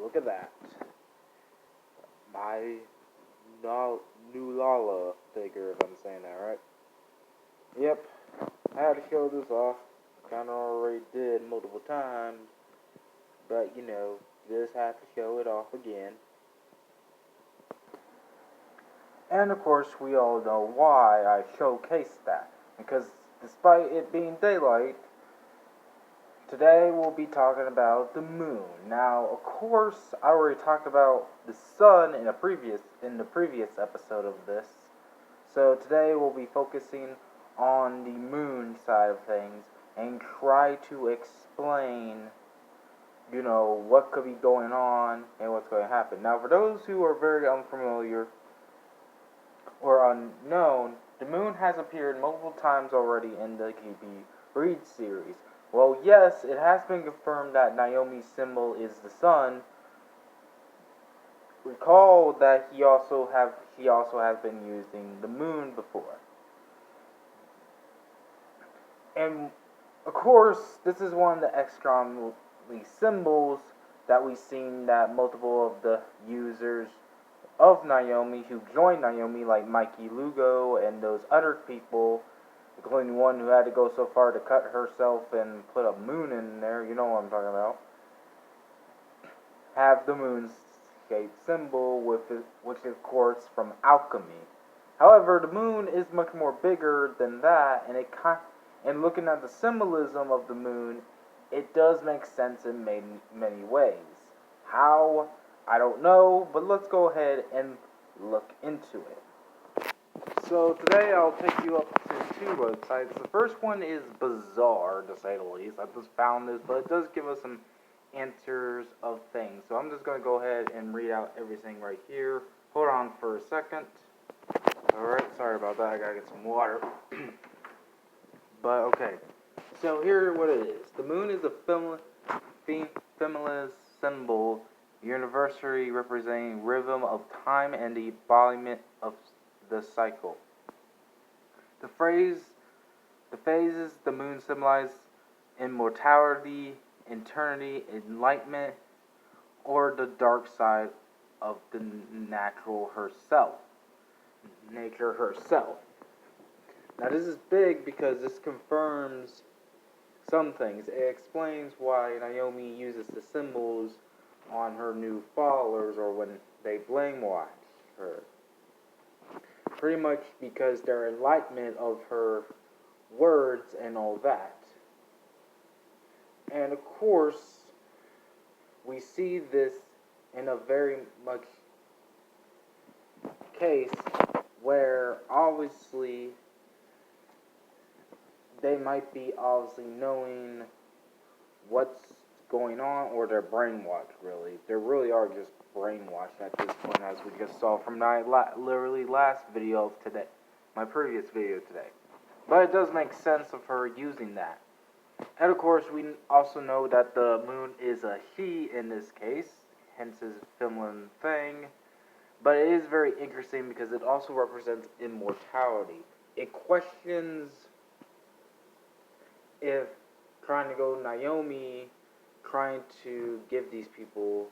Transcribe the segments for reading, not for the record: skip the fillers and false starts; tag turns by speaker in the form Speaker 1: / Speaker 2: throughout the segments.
Speaker 1: look at that. My new Lala figure, if I'm saying that right. Yep, I had to show this off. Kinda already did multiple times. But, just had to show it off again. And of course, we all know why I showcased that. Because despite it being daylight, today we'll be talking about the moon. Now, of course, I already talked about the sun in the previous episode of this. So today we'll be focusing on the moon side of things and try to explain, what could be going on and what's going to happen. Now, for those who are very unfamiliar or unknown, the moon has appeared multiple times already in the GPReed series. Well, yes, it has been confirmed that Naomi's symbol is the sun. Recall that he also has been using the moon before. And of course, this is one of the extra symbols that we've seen that multiple of the users of Naomi who joined Naomi, like Mikey Lugo and those other people, including one who had to go so far to cut herself and put a moon in there, you know what I'm talking about, have the moon-shaped symbol, which is, of course, from alchemy. However, the moon is much more bigger than that, and looking at the symbolism of the moon, it does make sense in many ways. How? I don't know, but let's go ahead and look into it. So today I'll take you up to two websites. The first one is bizarre, to say the least. I just found this, but it does give us some answers of things. So I'm just going to go ahead and read out everything right here. Hold on for a second. Alright, sorry about that. I gotta get some water. But okay. So here what it is. The moon is a feminist symbol, universally representing rhythm of time and the embodiment of the cycle. The phases the moon symbolize immortality, eternity, enlightenment, or the dark side of the nature herself. Now this is big because this confirms some things. It explains why Naomi uses the symbols on her new followers or when they blamewash her. Pretty much because their enlightenment of her words and all that. And of course, we see this in a very much case where obviously they might be obviously knowing what's going on, or they're brainwashed, really. They really are just brainwashed at this point, as we just saw from my literally last video of today, my previous video today. But it does make sense of her using that. And of course, we also know that the moon is a she in this case, hence his feminine thing. But it is very interesting because it also represents immortality. It questions if trying to go Naomi, trying to give these people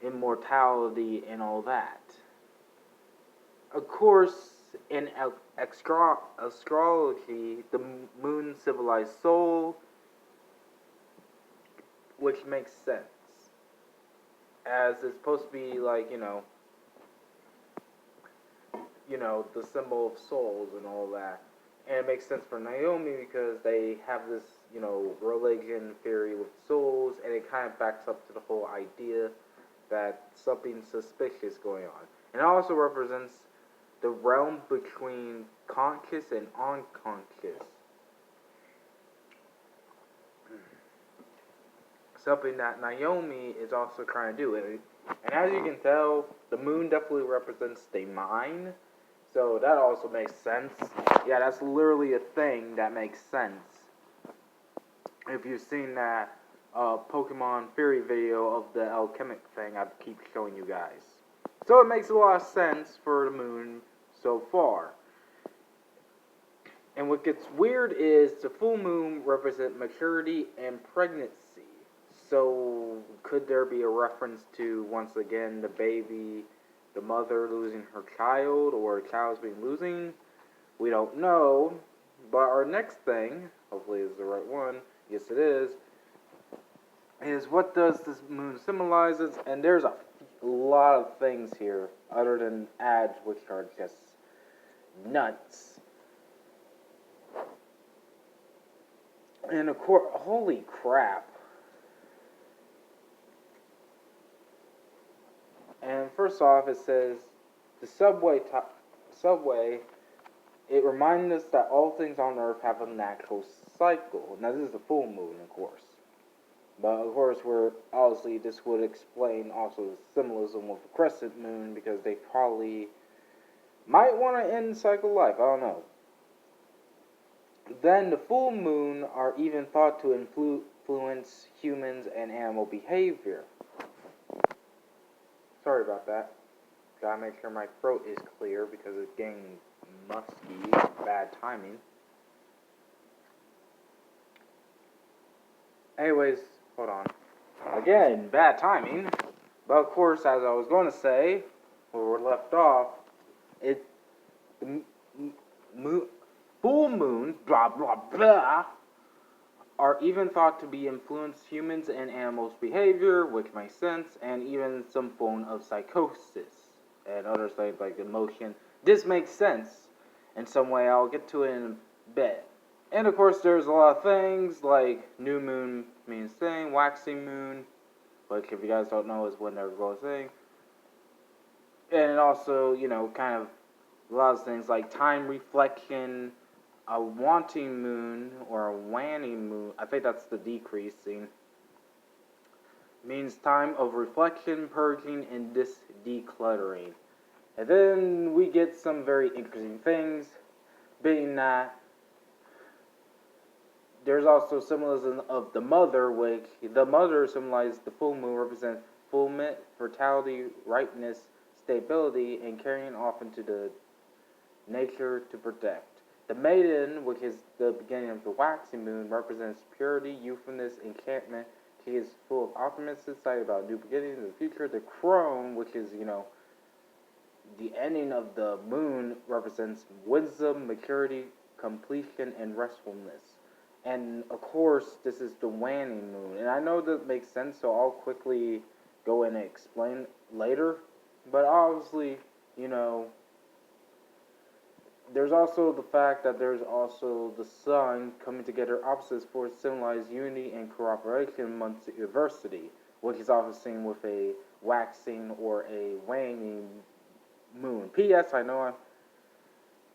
Speaker 1: immortality and all that. Of course, in astrology, the moon symbolizes soul, which makes sense, as it's supposed to be like, the symbol of souls and all that. And it makes sense for Naomi because they have this, religion theory with souls, and it kind of backs up to the whole idea that something suspicious going on. And it also represents the realm between conscious and unconscious. Something that Naomi is also trying to do. And as you can tell, the moon definitely represents the mind. So that also makes sense. Yeah, that's literally a thing that makes sense. If you've seen that Pokemon Theory video of the alchemic thing I keep showing you guys. So it makes a lot of sense for the moon so far. And what gets weird is the full moon represents maturity and pregnancy. So, could there be a reference to, once again, the mother losing her child, or a child's being losing? We don't know. But our next thing, hopefully is the right one, yes it is what does this moon symbolizes? And there's a lot of things here, other than ads, which are just nuts. And of course, holy crap. And first off, it says the subway. It reminds us that all things on Earth have a natural cycle. Now, this is the full moon, of course. But of course, this would explain also the symbolism of the crescent moon, because they probably might want to end cycle life. I don't know. Then the full moon are even thought to influence humans and animal behavior. Sorry about that. Gotta make sure my throat is clear because it's getting musky. Bad timing. Anyways, hold on. Again, bad timing. But of course, as I was going to say, where we're left off, the full moon, blah blah blah, are even thought to be influence humans and animals' behavior, which makes sense, and even some form of psychosis and other things like emotion. This makes sense in some way. I'll get to it in a bit. And of course, there's a lot of things like new moon means thing, waxing moon, which if you guys don't know is when they're going thing. And also, kind of a lot of things like time reflection, a wanting moon or a waning moon. I think that's the decreasing. Means time of reflection, purging, and decluttering. And then we get some very interesting things, being that there's also symbolism of the mother, which the mother symbolizes the full moon, represents fulfillment, fertility, ripeness, stability, and carrying off into the nature to protect. The maiden, which is the beginning of the waxing moon, represents purity, youthfulness, enchantment. She is full of optimism, excited about new beginnings in the future. The crone, which is, the ending of the moon, represents wisdom, maturity, completion, and restfulness. And, of course, this is the waning moon. And I know that makes sense, so I'll quickly go in and explain later. But obviously, there's also the fact that there's also the sun coming together opposites for symbolize unity and cooperation amongst diversity, which is often seen with a waxing or a waning moon. P.S. I know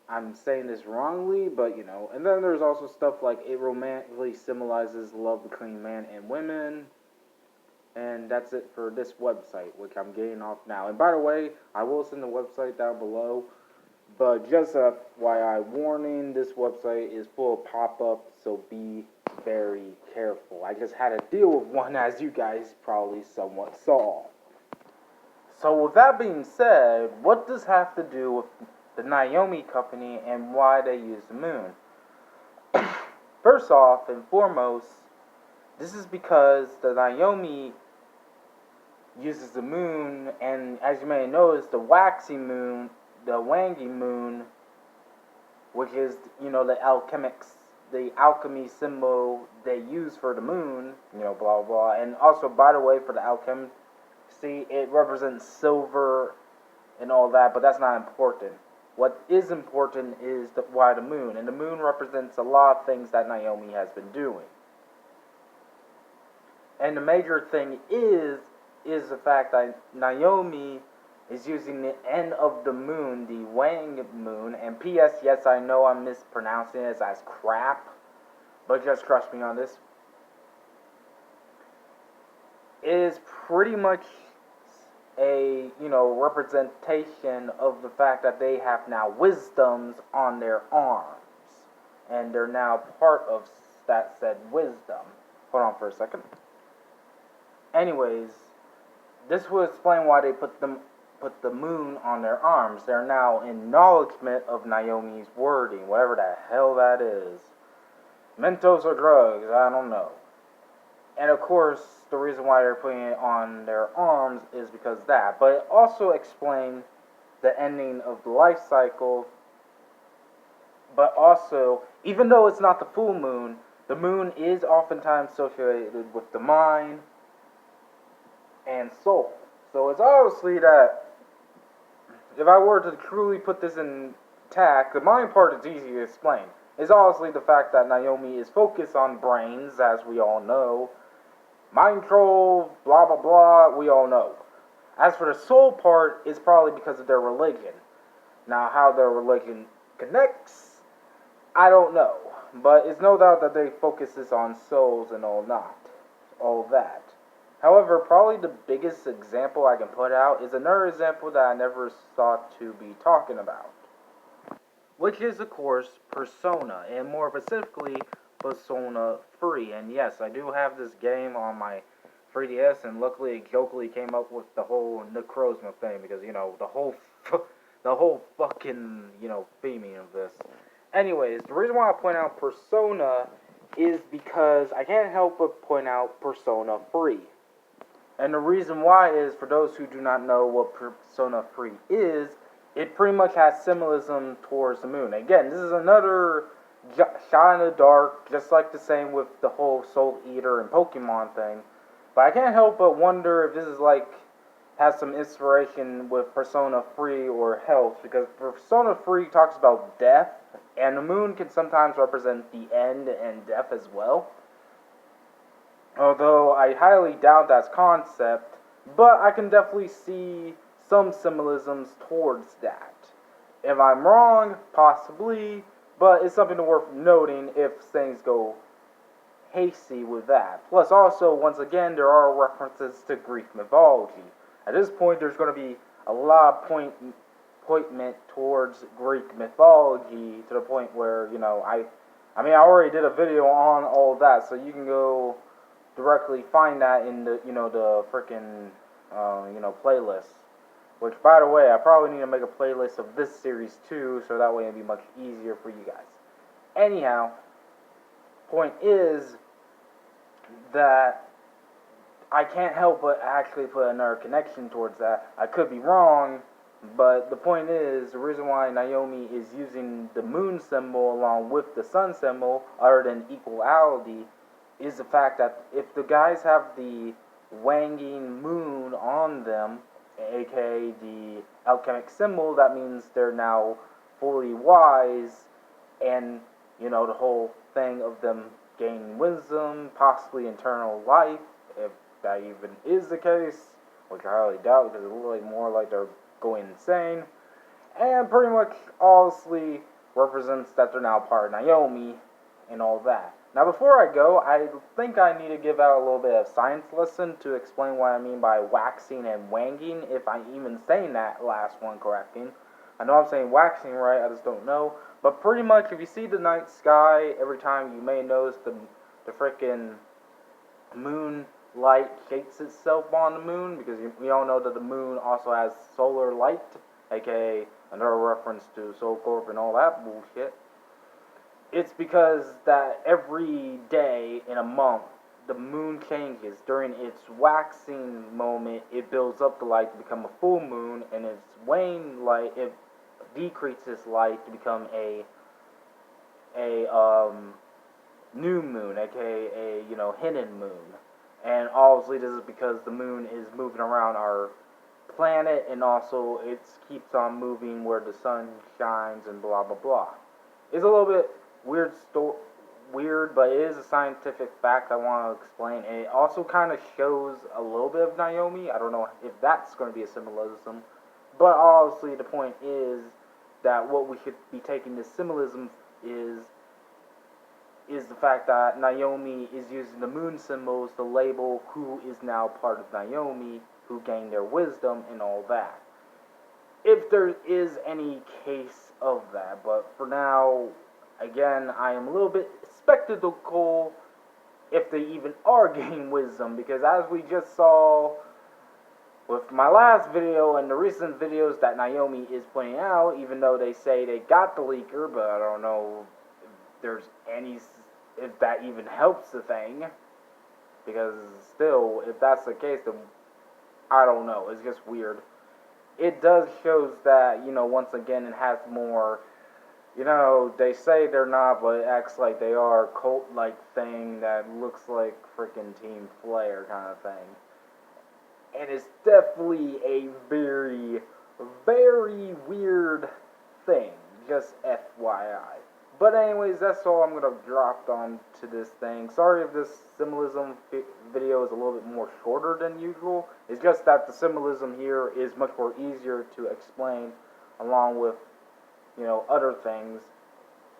Speaker 1: I'm saying this wrongly, but and then there's also stuff like it romantically symbolizes love between man and women. And that's it for this website, which I'm getting off now. And by the way, I will send the website down below. But just a FYI warning, this website is full of pop-ups, so be very careful. I just had to deal with one, as you guys probably somewhat saw. So with that being said, what does have to do with the Naomi company and why they use the moon? First off and foremost, this is because the Naomi uses the moon, and as you may notice, the waxing moon, the wangy moon, which is, the alchemy symbol they use for the moon, blah, blah, blah. And also, by the way, for the alchemy, it represents silver and all that, but that's not important. What is important is why the moon, and the moon represents a lot of things that Naomi has been doing. And the major thing is the fact that Naomi is using the end of the moon, the Wang moon, and P.S. yes, I know I'm mispronouncing it as crap, but just trust me on this. It is pretty much a, representation of the fact that they have now wisdoms on their arms, and they're now part of that said wisdom. Hold on for a second. Anyways, this will explain why they put the moon on their arms. They're now in acknowledgement of Naomi's wording, whatever the hell that is. Mentos or drugs, I don't know. And of of course, the reason why they're putting it on their arms is because of that. But it also explains the ending of the life cycle. But also, even though it's not the moon is oftentimes associated with the mind and soul. So it's obviously that if I were to truly put this in tact, the mind part is easy to explain. It's obviously the fact that Naomi is focused on brains, as we all know. Mind control, blah blah blah, we all know. As for the soul part, it's probably because of their religion. Now, how their religion connects, I don't know. But it's no doubt that they focuses on souls and all that. However, probably the biggest example I can put out is another example that I never thought to be talking about, which is, of course, Persona, and more specifically, Persona 3. And yes, I do have this game on my 3DS, and luckily, it jokingly came up with the whole Necrozma thing, because, the whole fucking, theming of this. Anyways, the reason why I point out Persona is because I can't help but point out Persona 3. And the reason why is, for those who do not know what Persona 3 is, it pretty much has symbolism towards the moon. Again, this is another shot in the dark, just like the same with the whole Soul Eater and Pokemon thing. But I can't help but wonder if this is has some inspiration with Persona 3 or health, because Persona 3 talks about death, and the moon can sometimes represent the end and death as well. Although I highly doubt that's concept, but I can definitely see some symbolisms towards that. If I'm wrong, possibly, but it's something worth noting if things go hasty with that. Plus, also, once again, there are references to Greek mythology. At this point, there's going to be a lot of pointment towards Greek mythology, to the point where, I already did a video on all that, so you can go directly find that in the, the freaking, playlist. Which, by the way, I probably need to make a playlist of this series too, so that way it'll be much easier for you guys. Anyhow, point is that I can't help but actually put another connection towards that. I could be wrong, but the point is, the reason why Naomi is using the moon symbol along with the sun symbol, other than equality, is the fact that if the guys have the wanging moon on them, aka the alchemic symbol, that means they're now fully wise, and, the whole thing of them gaining wisdom, possibly eternal life, if that even is the case, which I highly doubt, because it looks more like they're going insane, and pretty much obviously represents that they're now part of Naomi, and all that. Now, before I go, I think I need to give out a little bit of science lesson to explain what I mean by waxing and wanging, if I'm even saying that last one correctly. I know I'm saying waxing right, I just don't know. But pretty much, if you see the night sky, every time you may notice the frickin' moon light shakes itself on the moon, because we all know that the moon also has solar light, aka another reference to Soul Corp and all that bullshit. It's because that every day in a month, the moon changes. During its waxing moment, it builds up the light to become a full moon, and its wane light, it decreases light to become a new moon, aka a hidden moon. And obviously, this is because the moon is moving around our planet, and also it keeps on moving where the sun shines, and blah blah blah. It's a little bit weird, but it is a scientific fact I want to explain, and it also kind of shows a little bit of Naomi. I don't know if that's going to be a symbolism, but obviously the point is that what we should be taking this symbolism is the fact that Naomi is using the moon symbols to label who is now part of Naomi, who gained their wisdom and all that. If there is any case of that, but for now, again, I am a little bit skeptical if they even are gaining wisdom, because as we just saw with my last video and the recent videos that Naomi is pointing out, even though they say they got the leaker, but I don't know if that even helps the thing. because still, if that's the case, then I don't know. It's just weird. It does shows that, once again, it has more, they say they're not, but it acts like they are, cult-like thing that looks like freaking Team Flare kind of thing. And it's definitely a very, very weird thing, just FYI. But anyways, that's all I'm going to drop on to this thing. Sorry if this symbolism video is a little bit more shorter than usual. It's just that the symbolism here is much more easier to explain, along with, other things.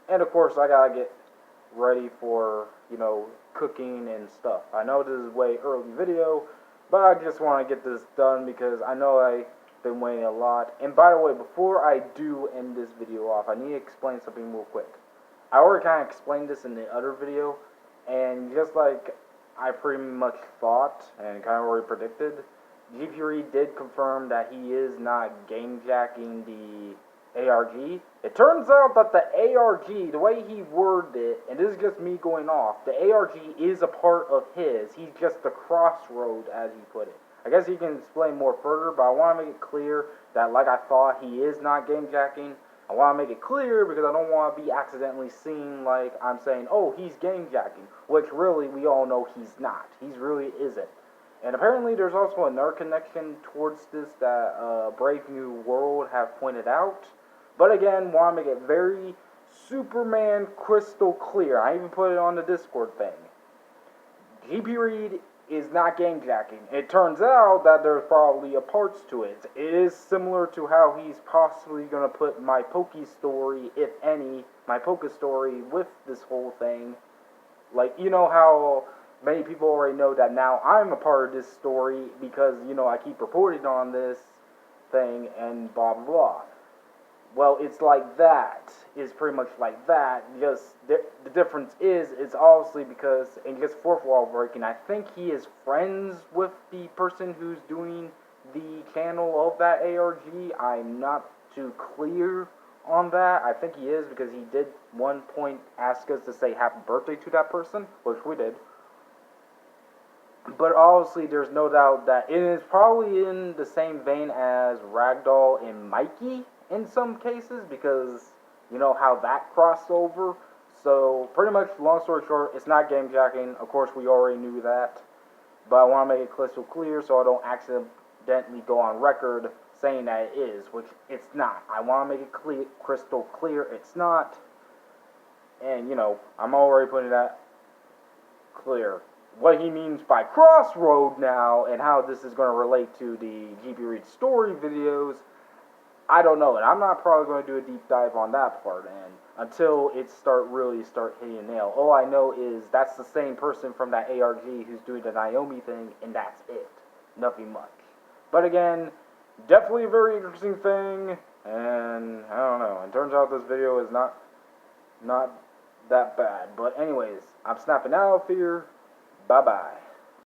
Speaker 1: And of course, I got to get ready for, cooking and stuff. I know this is way early video, but I just want to get this done because I know I've been waiting a lot. And by the way, before I do end this video off, I need to explain something real quick. I already kind of explained this in the other video, and just like I pretty much thought and kind of already predicted, GPReed did confirm that he is not game jacking the ARG. It turns out that the ARG, the way he worded it, and this is just me going off, the ARG is a part of his. He's just the crossroad, as he put it. I guess he can explain more further, but I want to make it clear that, like I thought, he is not game jacking. I want to make it clear because I don't want to be accidentally seen like I'm saying, oh, he's game jacking, which really we all know he's not. He really isn't. And apparently there's also another connection towards this that Brave New World have pointed out. But again, want to make it very Superman crystal clear. I even put it on the Discord thing. GPReed is not game jacking. It turns out that there's probably a parts to it. It is similar to how he's possibly going to put my Poke story, if any, my Poke story with this whole thing. Like, how many people already know that now I'm a part of this story because, I keep reporting on this thing and blah, blah, blah. Well, it's like that. It's pretty much like that. Just the difference is, it's obviously because, and just fourth wall breaking, I think he is friends with the person who's doing the channel of that ARG. I'm not too clear on that. I think he is because he did one point ask us to say happy birthday to that person, which we did. But obviously, there's no doubt that it is probably in the same vein as Ragdoll and Mikey in some cases, because how that crossed over. So pretty much, long story short, it's not game jacking. Of course, we already knew that, but I want to make it crystal clear so I don't accidentally go on record saying that it is, which it's not. I want to make it crystal clear it's not. And I'm already putting that clear. What he means by crossroad now and how this is going to relate to the GPReed story videos, I don't know, and I'm not probably going to do a deep dive on that part, and until it really start hitting a nail. All I know is that's the same person from that ARG who's doing the Naomi thing, and that's it. Nothing much. But again, definitely a very interesting thing, and I don't know. It turns out this video is not that bad. But anyways, I'm snapping out of here. Bye-bye.